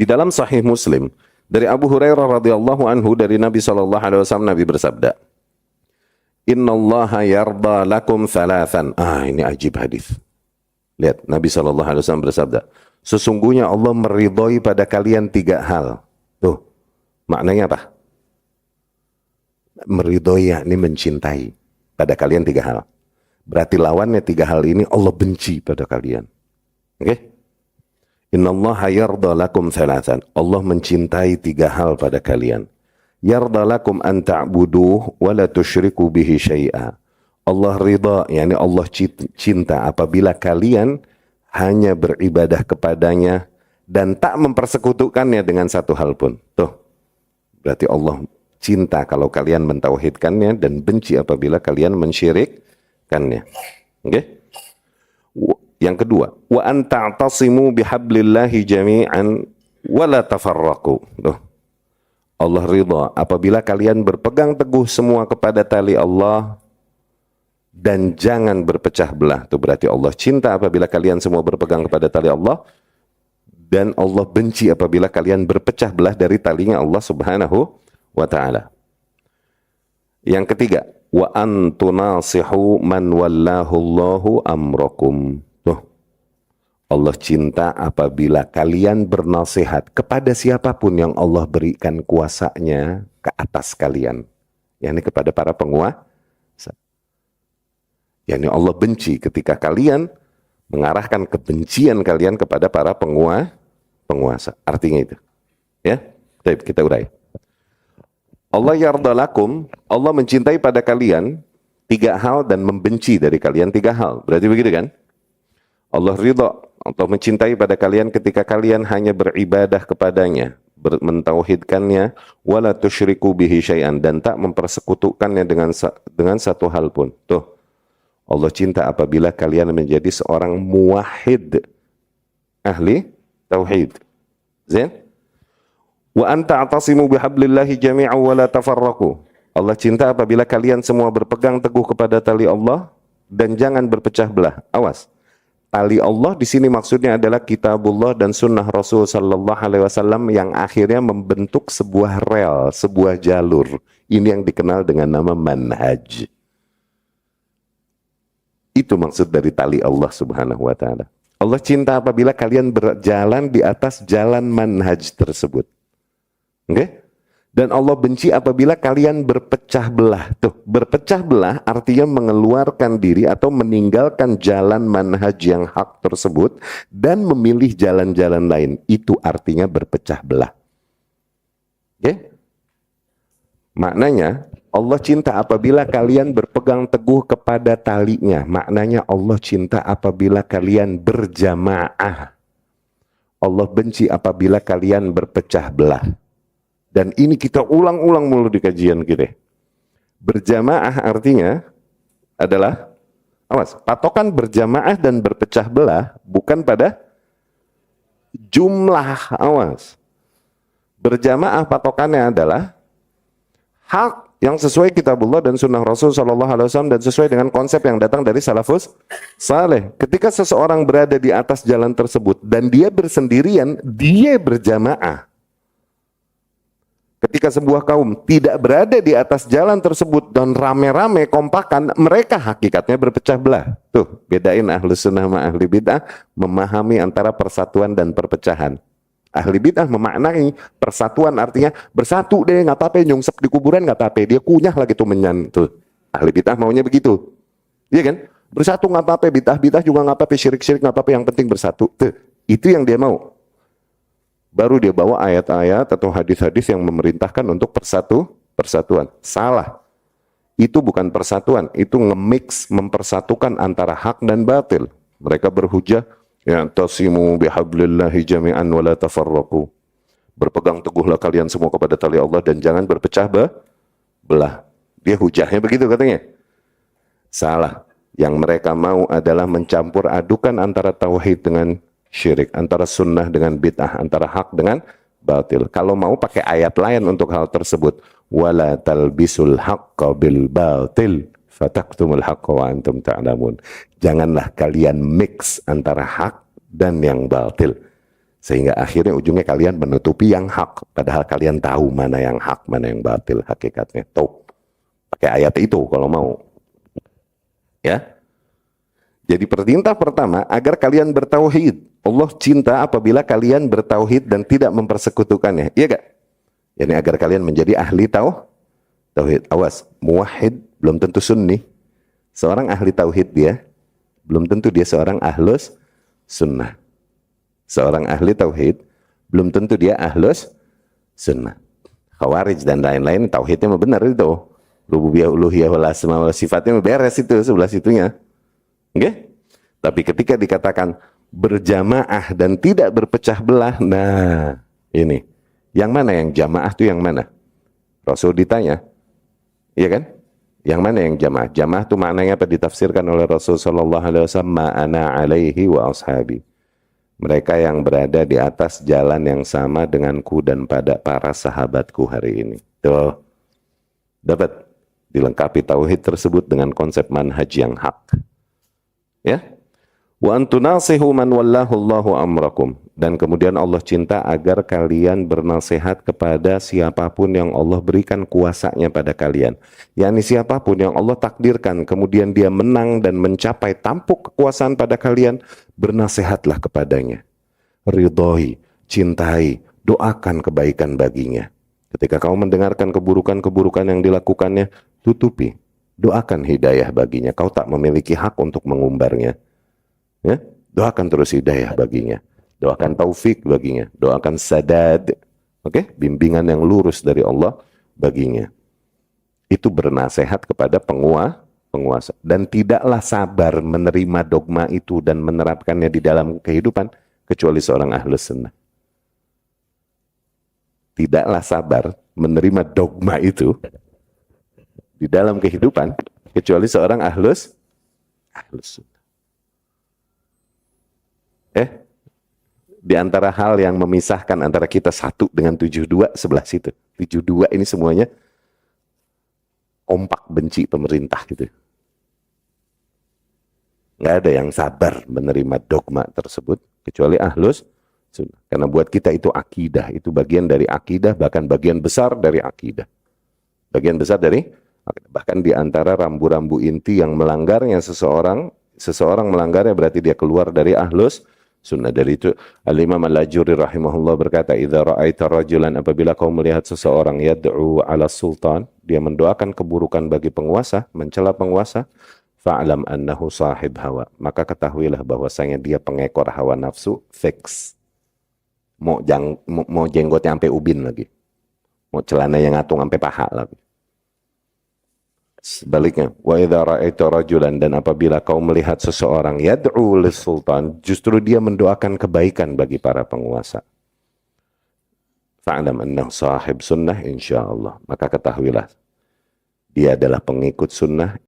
Di dalam Sahih Muslim dari Abu Hurairah radhiyallahu anhu dari Nabi sallallahu alaihi wasallam, Nabi bersabda, "Innallaha yarda lakum thalathan." Ini ajib hadis. Lihat, Nabi sallallahu alaihi wasallam bersabda, sesungguhnya Allah meridhoi pada kalian 3 hal. Tuh, maknanya apa? Meridhoi yakni mencintai pada kalian 3 hal. Berarti lawannya 3 hal ini Allah benci pada kalian. Oke? Okay? Innallaha yarda lakum thalathan. Allah mencintai 3 hal pada kalian. Yarda lakum an ta'buduh wa la tusyriku bihi syai'a. Allah ridha, yakni Allah cinta apabila kalian hanya beribadah kepadanya dan tak mempersekutukannya dengan satu hal pun. Tuh. Berarti Allah cinta kalau kalian mentauhidkannya dan benci apabila kalian mensyirikkannya. Oke? Okay? Yang kedua, wa an ta'tasimu bihablillahi jami'an wa la tafarraqu. Allah ridha apabila kalian berpegang teguh semua kepada tali Allah dan jangan berpecah belah. Itu berarti Allah cinta apabila kalian semua berpegang kepada tali Allah, dan Allah benci apabila kalian berpecah belah dari talinya Allah Subhanahu wa ta'ala. Yang ketiga, wa an tunasihu man wallahu Allahu amrakum. Allah cinta apabila kalian bernasihat kepada siapapun yang Allah berikan kuasanya ke atas kalian. yakni kepada para penguasa. yakni Allah benci ketika kalian mengarahkan kebencian kalian kepada para penguasa. Artinya itu. Ya, baik, kita urai. Allah yarda lakum, Allah mencintai pada kalian 3 hal dan membenci dari kalian 3 hal. Berarti begitu kan? Allah ridha atau mencintai pada kalian ketika kalian hanya beribadah kepadanya, mentauhidkannya, wala tusyriku bihi syai'an, dan tak mempersekutukannya dengan satu hal pun. Tuh, Allah cinta apabila kalian menjadi seorang muwahhid, ahli tauhid. Zain? Wa anta atasimu bihablillahi jami'an wa la tafarraqu. Allah cinta apabila kalian semua berpegang teguh kepada tali Allah dan jangan berpecah belah. Awas. Tali Allah di sini maksudnya adalah kitabullah dan sunnah Rasul sallallahu alaihi wasallam yang akhirnya membentuk sebuah rel, sebuah jalur. Ini yang dikenal dengan nama manhaj. Itu maksud dari tali Allah Subhanahu wa taala. Allah cinta apabila kalian berjalan di atas jalan manhaj tersebut. Oke? Okay? Dan Allah benci apabila kalian berpecah belah. Tuh, berpecah belah artinya mengeluarkan diri atau meninggalkan jalan manhaj yang hak tersebut dan memilih jalan-jalan lain. Itu artinya berpecah belah. Oke? Okay? Maknanya Allah cinta apabila kalian berpegang teguh kepada talinya. Maknanya Allah cinta apabila kalian berjamaah. Allah benci apabila kalian berpecah belah. Dan ini kita ulang-ulang mulu di kajian kita. Berjamaah artinya adalah, awas, patokan berjamaah dan berpecah belah bukan pada jumlah, awas. Berjamaah patokannya adalah hak yang sesuai kitabullah dan sunnah Rasul sallallahu alaihi wasallam dan sesuai dengan konsep yang datang dari salafus saleh. Ketika seseorang berada di atas jalan tersebut dan dia bersendirian, dia berjamaah. Ketika sebuah kaum tidak berada di atas jalan tersebut dan rame-rame kompakan, mereka hakikatnya berpecah belah. Tuh, bedain ahli sunnah sama ahli bid'ah, memahami antara persatuan dan perpecahan. Ahli bid'ah memaknai persatuan artinya bersatu deh, nggak apa-apa, nyungsep di kuburan nggak apa-apa, dia kunyah lagi tuh menyan. Tuh, ahli bid'ah maunya begitu. Iya kan? Bersatu nggak apa-apa, bid'ah juga nggak apa-apa, syirik-syirik nggak apa-apa, yang penting bersatu. Tuh, itu yang dia mau. Baru dia bawa ayat-ayat atau hadis-hadis yang memerintahkan untuk persatuan. Salah. Itu bukan persatuan, itu nge-mix, mempersatukan antara hak dan batil. Mereka berhujah, ya tasimu bihablillahi jami'an wa la tafarraqu. Berpegang teguhlah kalian semua kepada tali Allah dan jangan berpecah belah. Dia hujahnya begitu katanya. Salah. Yang mereka mau adalah mencampur adukan antara tauhid dengan syirik, antara sunnah dengan bid'ah, antara hak dengan batil. Kalau mau pakai ayat lain untuk hal tersebut, wala talbisul haqqa bil batil fataktumul haqqa wa antum ta'lamun. Janganlah kalian mix antara hak dan yang batil. Sehingga akhirnya ujungnya kalian menutupi yang hak, padahal kalian tahu mana yang hak, mana yang batil hakikatnya. Tuh, pakai ayat itu kalau mau. Ya. Jadi perintah pertama agar kalian bertauhid. Allah cinta apabila kalian bertauhid dan tidak mempersekutukannya. Iya gak? Yani agar kalian menjadi ahli tauhid. Awas, muwahhid belum tentu sunni. Seorang ahli tauhid dia, belum tentu dia seorang ahlus sunnah. Seorang ahli tauhid, belum tentu dia ahlus sunnah. Khawarij dan lain-lain, tauhidnya benar itu. Rububiyah, uluhiyah, wal asma wal sifatnya beres itu, sebelah situnya. Oke? Okay? Tapi ketika dikatakan berjamaah dan tidak berpecah belah, nah ini. Yang mana yang jamaah itu yang mana? Rasul ditanya. Iya kan? Yang mana yang jamaah? Jamaah itu maknanya apa ditafsirkan oleh Rasul sallallahu alaihi wasallam, ma'ana alaihi wa ashabi. Mereka yang berada di atas jalan yang sama denganku dan pada para sahabatku hari ini. Tuh. Dapat dilengkapi tauhid tersebut dengan konsep manhaj yang hak. Ya. Wa antunasihu man wallahu Allahu amrakum. Dan kemudian Allah cinta agar kalian bernasihat kepada siapapun yang Allah berikan kuasanya pada kalian. Yani siapapun yang Allah takdirkan kemudian dia menang dan mencapai tampuk kekuasaan pada kalian, bernasihatlah kepadanya. Ridhoi, cintai, doakan kebaikan baginya. Ketika kau mendengarkan keburukan-keburukan yang dilakukannya, tutupi. Doakan hidayah baginya. Kau tak memiliki hak untuk mengumbarnya. Ya? Doakan terus hidayah baginya. Doakan taufik baginya. Doakan sadad. Oke? Bimbingan yang lurus dari Allah baginya. Itu bernasehat kepada penguasa. Dan tidaklah sabar menerima dogma itu dan menerapkannya di dalam kehidupan kecuali seorang ahlus sunnah. Tidaklah sabar menerima dogma itu di dalam kehidupan kecuali seorang ahlus sunnah. Di antara hal yang memisahkan antara kita satu dengan 72 sebelah situ. 72 ini semuanya kompak benci pemerintah gitu. Nggak ada yang sabar menerima dogma tersebut kecuali ahlus sunnah. Karena buat kita itu akidah, itu bagian dari akidah, bahkan bagian besar dari akidah. Bagian besar dari bahkan di antara rambu-rambu inti yang melanggarnya seseorang melanggarnya berarti dia keluar dari ahlus sunnah. Dari itu Al-Imam Al-Ajuri rahimahullah berkata, idza ra'aita rajulan, apabila kau melihat seseorang yad'u ala sultan, dia mendoakan keburukan bagi penguasa, mencela penguasa, fa'lam annahu sahib hawa, maka ketahuilah bahwasanya dia pengekor hawa nafsu fix. Mau jenggotnya sampai ubin lagi, mau celana yang ngatung sampai paha lagi. Sebaliknya, wa idza ra'aita rajulan, dan apabila kau melihat seseorang yad'u lis-sultan, justru dia mendoakan kebaikan bagi para penguasa, fa'lam annahu sahib sunnah insyaallah, maka ketahuilah dia adalah pengikut sunnah